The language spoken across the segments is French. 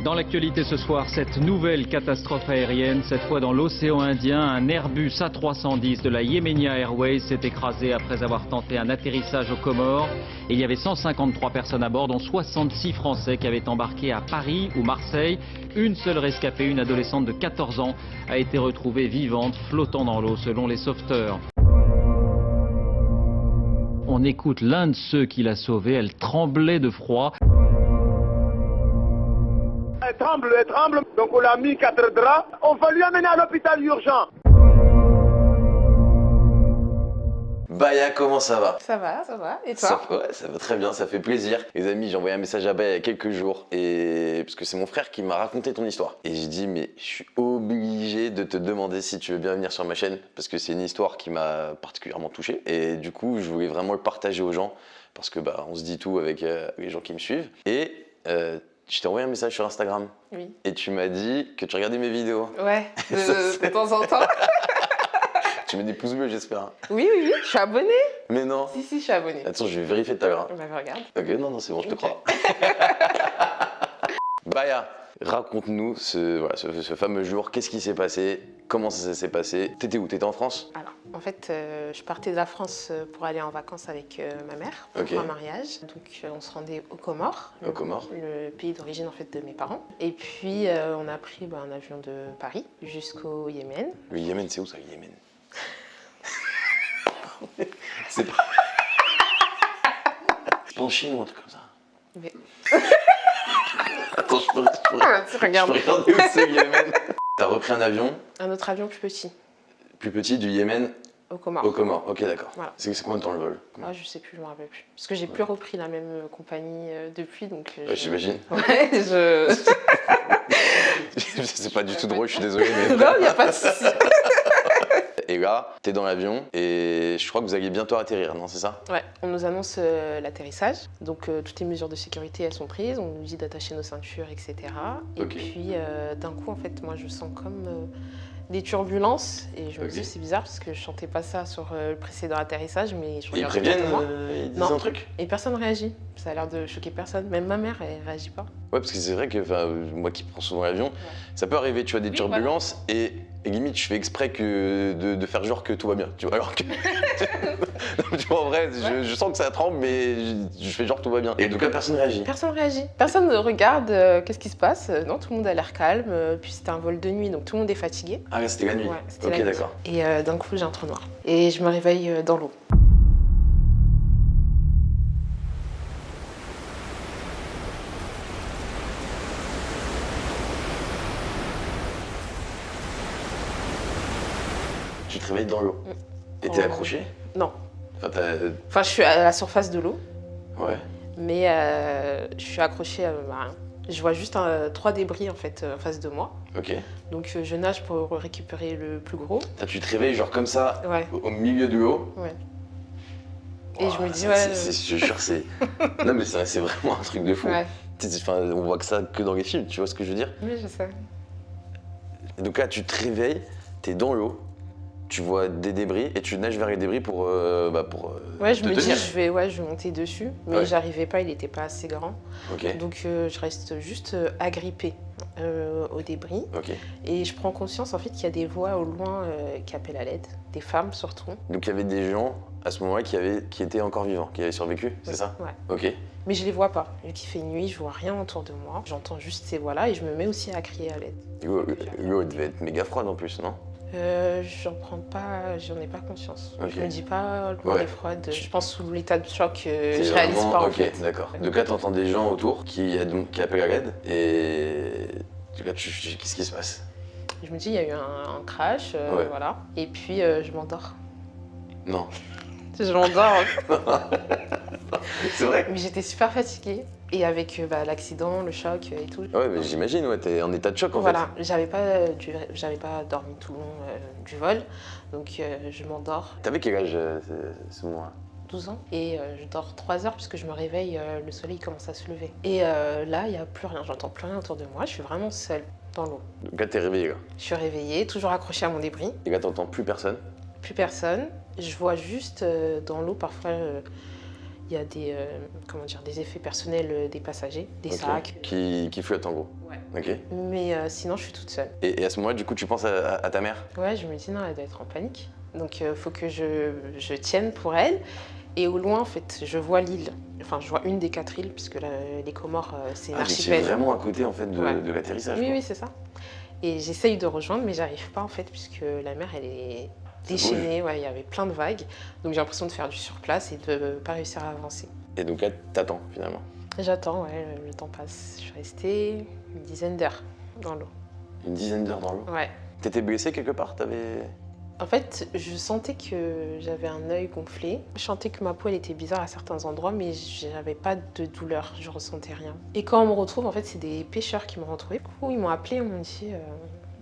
Dans l'actualité ce soir, cette nouvelle catastrophe aérienne, cette fois dans l'océan Indien, un Airbus A310 de la Yemenia Airways s'est écrasé après avoir tenté un atterrissage aux Comores. Et il y avait 153 personnes à bord, dont 66 Français qui avaient embarqué à Paris ou Marseille. Une seule rescapée, une adolescente de 14 ans, a été retrouvée vivante, flottant dans l'eau selon les sauveteurs. On écoute l'un de ceux qui l'a sauvée, elle tremblait de froid. Elle tremble, donc on l'a mis 4 draps. On va lui amener à l'hôpital urgent. Baya, comment ça va? Ça va. Et toi? Ça va très bien, ça fait plaisir. Les amis, j'ai envoyé un message à Baya il y a quelques jours, parce que c'est mon frère qui m'a raconté ton histoire. Et j'ai dit, mais je suis obligé de te demander si tu veux bien venir sur ma chaîne, parce que c'est une histoire qui m'a particulièrement touché. Et du coup, je voulais vraiment le partager aux gens, parce que on se dit tout avec les gens qui me suivent. Et je t'ai envoyé un message sur Instagram. Oui. Et tu m'as dit que tu regardais mes vidéos. Ouais, de temps en temps. Tu mets des pouces bleus, j'espère. Oui, je suis abonnée. Mais non. Si, je suis abonnée. Attends, je vais vérifier tout à l'heure. Bah, regarde. Ok, non, c'est bon, je te crois. Baya, raconte-nous ce fameux jour. Qu'est-ce qui s'est passé? Comment ça s'est passé? T'étais où? T'étais en France? Alors, en fait, je partais de la France pour aller en vacances avec ma mère pour un mariage. Donc, on se rendait aux Comores. Le pays d'origine en fait de mes parents. Et puis, on a pris un avion de Paris jusqu'au Yémen. Le Yémen, c'est où ça, le Yémen? C'est pas... C'est pas en Chine ou un truc comme ça? Mais... Attends, je peux regarder où c'est le Yémen. T'as repris un avion? Un autre avion plus petit. Plus petit, du Yémen aux Comores. Aux Comores, ok, d'accord. Voilà. C'est combien de temps le vol? Je sais plus, je me rappelle plus. Parce que j'ai plus repris la même compagnie depuis, donc... J'imagine. Ouais, C'est pas du tout drôle, je suis désolé, mais... Non, il n'y a pas de souci. Et là, t'es dans l'avion et je crois que vous alliez bientôt atterrir, non, c'est ça? Ouais, on nous annonce l'atterrissage. Donc toutes les mesures de sécurité, elles sont prises. On nous dit d'attacher nos ceintures, etc. Et puis d'un coup, en fait, moi, je sens comme des turbulences. Et je me dis, c'est bizarre parce que je sentais pas ça sur le précédent atterrissage. Mais je ils préviennent, ils disent un truc? Et personne réagit. Ça a l'air de choquer personne. Même ma mère, elle réagit pas. Ouais, parce que c'est vrai que moi qui prends souvent l'avion, ça peut arriver, tu as des turbulences et limite je fais exprès de faire genre que tout va bien, tu vois, alors que... tu vois, en vrai, je sens que ça tremble, mais je fais genre que tout va bien. Et donc là, personne réagit. Personne réagit. Personne ne regarde qu'est-ce qui se passe. Non, tout le monde a l'air calme. Puis c'était un vol de nuit, donc tout le monde est fatigué. Ah, c'était la nuit? Ouais, c'était ok, la nuit. d'accord. Et d'un coup, j'ai un trou noir. Et je me réveille dans l'eau. Tu te réveilles dans l'eau. Et t'es accroché? Non. Enfin, je suis à la surface de l'eau. Ouais. Mais je suis accrochée à rien. Je vois juste 3 débris en fait en face de moi. Ok. Donc je nage pour récupérer le plus gros. Tu te réveilles genre comme ça, ouais. au milieu de l'eau. Ouais. Et je me dis je jure, c'est... Non mais c'est vraiment un truc de fou. Ouais. On voit que ça que dans les films, tu vois ce que je veux dire? Oui, je sais. Et donc là, tu te réveilles, t'es dans l'eau. Tu vois des débris et tu nages vers les débris pour ouais, je me dis je vais monter dessus, mais j'arrivais pas, il était pas assez grand. Okay. Donc je reste juste agrippée aux débris. Okay. Et je prends conscience en fait qu'il y a des voix au loin qui appellent à l'aide, des femmes surtout. Donc il y avait des gens à ce moment-là qui étaient encore vivants, qui avaient survécu, c'est ça? Ouais. Ok. Mais je les vois pas, vu qu'il fait nuit, je vois rien autour de moi. J'entends juste ces voix-là et je me mets aussi à crier à l'aide. L'eau devait être méga froide en plus, non? J'en ai pas conscience. Okay. Je me dis pas l'eau est froide. Je pense sous l'état de choc, je réalise pas en fait. Ok, d'accord. Donc là, t'entends des gens autour qui appellent à l'aide et là, qu'est-ce qui se passe? Je me dis, il y a eu un crash, voilà. Et puis je m'endors. Non. Je m'endors. C'est vrai? Mais j'étais super fatiguée. Et avec l'accident, le choc et tout. Ouais, mais j'imagine, t'es en état de choc en fait. Voilà, j'avais pas dormi tout le long du vol, donc je m'endors. T'avais quel âge ce moment-là? 12 ans. Et je dors 3 heures puisque je me réveille, le soleil commence à se lever. Et là, il n'y a plus rien, j'entends plus rien autour de moi, je suis vraiment seule dans l'eau. Donc là, t'es réveillée là? Je suis réveillée, toujours accrochée à mon débris. Et là, t'entends plus personne? Plus personne. Je vois juste dans l'eau parfois... Il y a des, comment dire, des effets personnels des passagers, des sacs. Qui flottent en gros. Ouais. Ok. Mais sinon, je suis toute seule. Et à ce moment-là, du coup, tu penses à ta mère? Ouais, je me dis non, elle doit être en panique. Donc, il faut que je tienne pour elle. Et au loin, en fait, je vois l'île. Enfin, je vois une des 4 îles, puisque les Comores, c'est une Ah, archipel. j'étais vraiment à côté en fait de l'atterrissage. Oui, oui, c'est ça. Et j'essaye de rejoindre, mais j'arrive pas en fait, puisque la mer, elle est déchaînée. Ouais, il y avait plein de vagues. Donc, j'ai l'impression de faire du surplace et de pas réussir à avancer. Et donc là, t'attends finalement. J'attends, ouais, le temps passe. Je suis restée une dizaine d'heures dans l'eau. Une dizaine d'heures dans l'eau. Ouais. T'étais blessée quelque part? En fait, je sentais que j'avais un œil gonflé. Je sentais que ma peau, elle était bizarre à certains endroits, mais j'avais pas de douleur, je ressentais rien. Et quand on me retrouve, en fait, c'est des pêcheurs qui m'ont retrouvée. Du coup, ils m'ont appelé, ils m'ont dit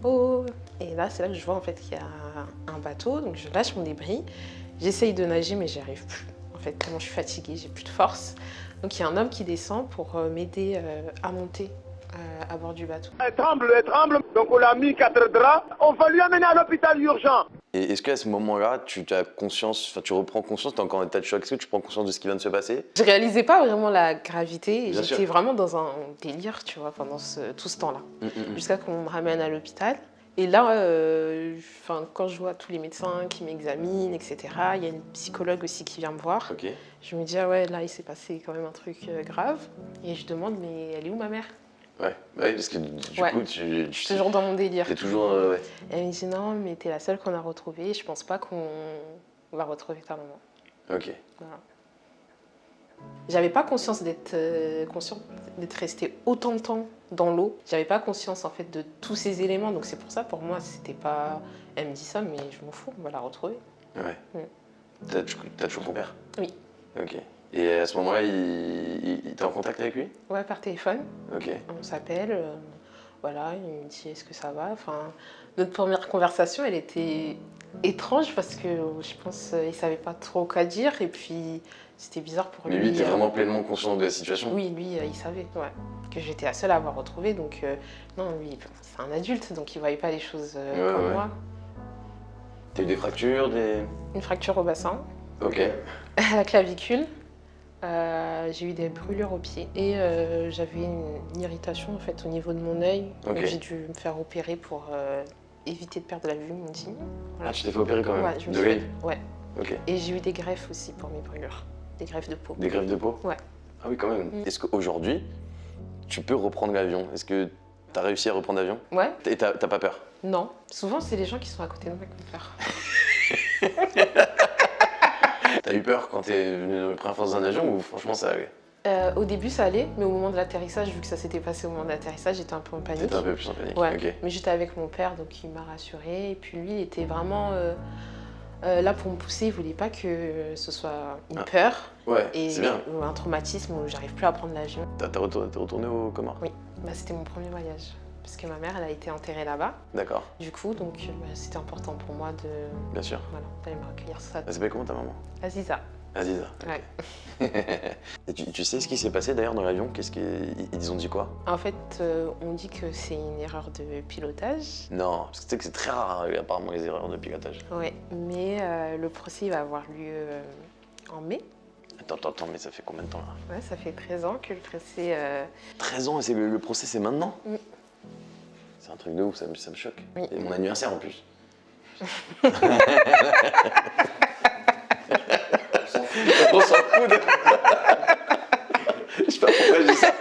oh. Et là, c'est là que je vois en fait qu'il y a un bateau, donc je lâche mon débris. J'essaye de nager, mais j'y arrive plus. En fait, tellement je suis fatiguée, j'ai plus de force. Donc il y a un homme qui descend pour m'aider à monter à bord du bateau. Elle tremble. Donc on l'a mis 4 draps. On va lui amener à l'hôpital urgent. Et est-ce qu'à ce moment-là, tu as conscience, enfin tu reprends conscience, t'es encore en état de choc, est-ce que tu prends conscience de ce qui vient de se passer? Je réalisais pas vraiment la gravité et Bien j'étais sûr. vraiment dans un délire, tu vois, pendant tout ce temps-là. Jusqu'à qu'on me ramène à l'hôpital. Et là, quand je vois tous les médecins qui m'examinent, etc., il y a une psychologue aussi qui vient me voir. Ok. Je me dis, ah ouais, là, il s'est passé quand même un truc grave. Et je demande, mais elle est où ma mère? Ouais, parce que du Ouais. coup, Je suis toujours dans mon délire. t'es toujours. Ouais. Et elle me dit, non, mais t'es la seule qu'on a retrouvée. Je pense pas qu'on va retrouver ta maman. Ok. Voilà. J'avais pas conscience d'être restée autant de temps dans l'eau. J'avais pas conscience en fait de tous ces éléments. Donc c'est pour ça, pour moi, c'était pas. Elle me dit ça, mais je m'en fous, on va la retrouver. Ouais. Mm. T'as toujours ton père? Oui. Ok. Et à ce moment-là, il t'es en contact avec lui? Ouais, par téléphone. Ok. On s'appelle. Voilà, il me dit est-ce que ça va. Enfin, notre première conversation, elle était étrange parce que je pense il savait pas trop quoi dire et puis c'était bizarre pour Mais lui. lui, t'es vraiment pleinement conscient de la situation? Oui, lui, il savait, ouais, que j'étais la seule à avoir retrouvé. Donc non, lui, c'est un adulte, donc il voyait pas les choses comme ouais. moi. T'as eu des fractures, Une fracture au bassin, Ok. à la clavicule. J'ai eu des brûlures aux pieds et j'avais une irritation en fait au niveau de mon œil. Ok. Donc j'ai dû me faire opérer pour éviter de perdre la vue, m'ont dit. Ah, tu t'es fait opérer quand même? Ouais, je me De suis l'œil? fait- ouais. Ok. Et j'ai eu des greffes aussi pour mes brûlures, des greffes de peau. Des greffes de peau? Ouais. Ah oui, quand même. Mm. Est-ce qu'aujourd'hui, tu peux reprendre l'avion? Est-ce que t'as réussi à reprendre l'avion? Ouais. Et t'as pas peur? Non. Souvent c'est les gens qui sont à côté de moi qui ont peur. T'as eu peur quand t'es venu la première fois dans un avion ou franchement ça allait? Au début ça allait, mais au moment de l'atterrissage, vu que ça s'était passé au moment de l'atterrissage, j'étais un peu en panique. T'étais un peu plus en panique? Ouais, Ok. mais j'étais avec mon père, donc il m'a rassurée. Et puis lui, il était vraiment là pour me pousser. Il voulait pas que ce soit une Ah. peur Ouais, et c'est bien. ou un traumatisme où j'arrive plus à prendre l'avion. T'es retourné au Comores? Oui, bah, c'était mon premier voyage. Parce que ma mère, elle a été enterrée là-bas. D'accord, Du coup, donc c'était important pour moi bien sûr. d'aller me recueillir ça. Elle s'appelle comment ta maman? Aziza. Aziza. Ouais. Et tu sais ce qui s'est passé d'ailleurs dans l'avion? Ils ont dit quoi? En fait, on dit que c'est une erreur de pilotage. Non, parce que tu sais que c'est très rare apparemment les erreurs de pilotage. Ouais, mais le procès il va avoir lieu en mai. Attends, mais ça fait combien de temps là? Ouais, ça fait 13 ans que le procès. 13 ans et le procès c'est maintenant? Mm. C'est un truc de ouf, ça me choque. Oui. Et mon anniversaire en plus. On s'en fout de... Je sais pas pourquoi je dis ça.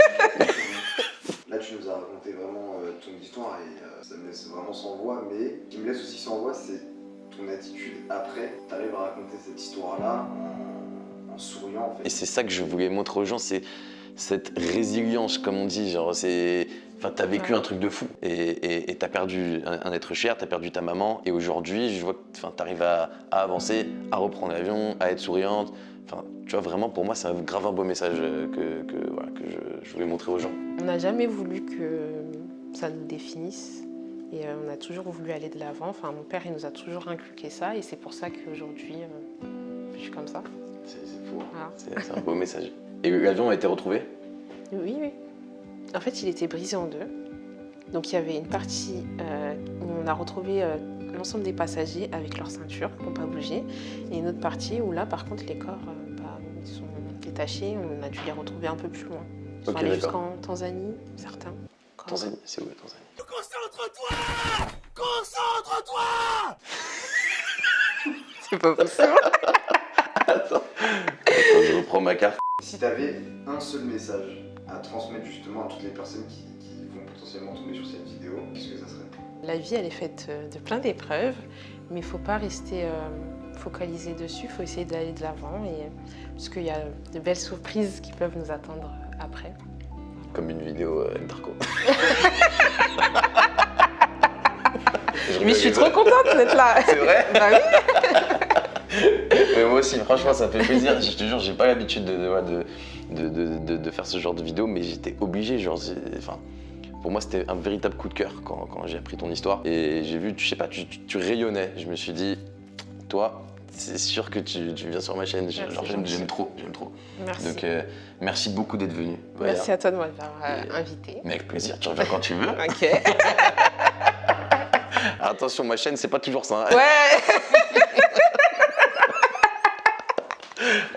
Là, tu nous as raconté vraiment ton histoire et ça me laisse vraiment sans voix. Mais ce qui me laisse aussi sans voix, c'est ton attitude après. Tu arrives à raconter cette histoire-là en souriant, en fait. Et c'est ça que je voulais montrer aux gens, c'est cette résilience, comme on dit. Genre, c'est... Enfin, t'as vécu un truc de fou et t'as perdu un être cher, t'as perdu ta maman. Et aujourd'hui, je vois que t'arrives à avancer, à reprendre l'avion, à être souriante. Enfin, tu vois, vraiment, pour moi, c'est grave un beau message que je voulais montrer aux gens. On n'a jamais voulu que ça nous définisse et on a toujours voulu aller de l'avant. Enfin, mon père, il nous a toujours inculqué ça et c'est pour ça qu'aujourd'hui, je suis comme ça. C'est fou, hein. Voilà. C'est un beau message. Et l'avion a été retrouvé? Oui, oui. En fait, il était brisé en deux. Donc, il y avait une partie où on a retrouvé l'ensemble des passagers avec leurs ceintures qui n'ont pas bougé. Et une autre partie où là, par contre, les corps, ils été tachés, on a dû les retrouver un peu plus loin. Ils sont Ok, allés d'accord. jusqu'en Tanzanie, certains. Tanzanie, c'est où la Tanzanie? Concentre-toi! Concentre-toi! C'est pas possible. Attends, je reprends ma carte. Si tu avais un seul message à transmettre justement à toutes les personnes qui vont potentiellement tomber sur cette vidéo, qu'est-ce que ça serait? La vie, elle est faite de plein d'épreuves, mais il ne faut pas rester focalisé dessus, il faut essayer d'aller de l'avant, parce qu'il y a de belles surprises qui peuvent nous attendre après. Comme une vidéo Darko. Mais je suis trop contente d'être là. C'est vrai? Bah oui. Mais moi aussi, franchement, ça me fait plaisir. Je te jure, j'ai pas l'habitude de faire ce genre de vidéo, mais j'étais obligé. Enfin, pour moi, c'était un véritable coup de cœur quand j'ai appris ton histoire. Et j'ai vu, je sais pas, tu rayonnais. Je me suis dit, toi, c'est sûr que tu viens sur ma chaîne. J'aime trop. Merci. Donc, merci beaucoup d'être venu. Merci à toi de m'avoir invité. Mais avec plaisir, tu reviens quand tu veux. Ok. Attention, ma chaîne, c'est pas toujours ça. Hein. Ouais.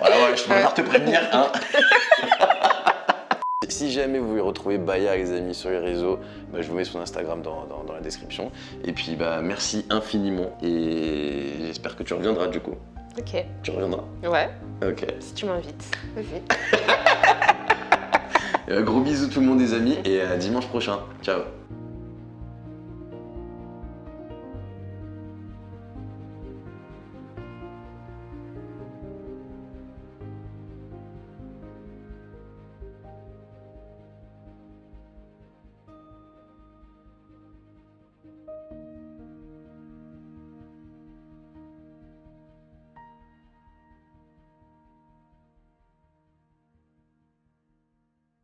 Ouais, je préfère te prévenir. Hein. Si jamais vous voulez retrouver Baya, les amis, sur les réseaux, bah, je vous mets son Instagram dans la description. Et puis, bah, merci infiniment. Et j'espère que tu reviendras du coup. Ok. Tu reviendras? Ouais. Ok. Si tu m'invites. Vas-y. Gros bisous tout le monde, les amis. Et à dimanche prochain. Ciao.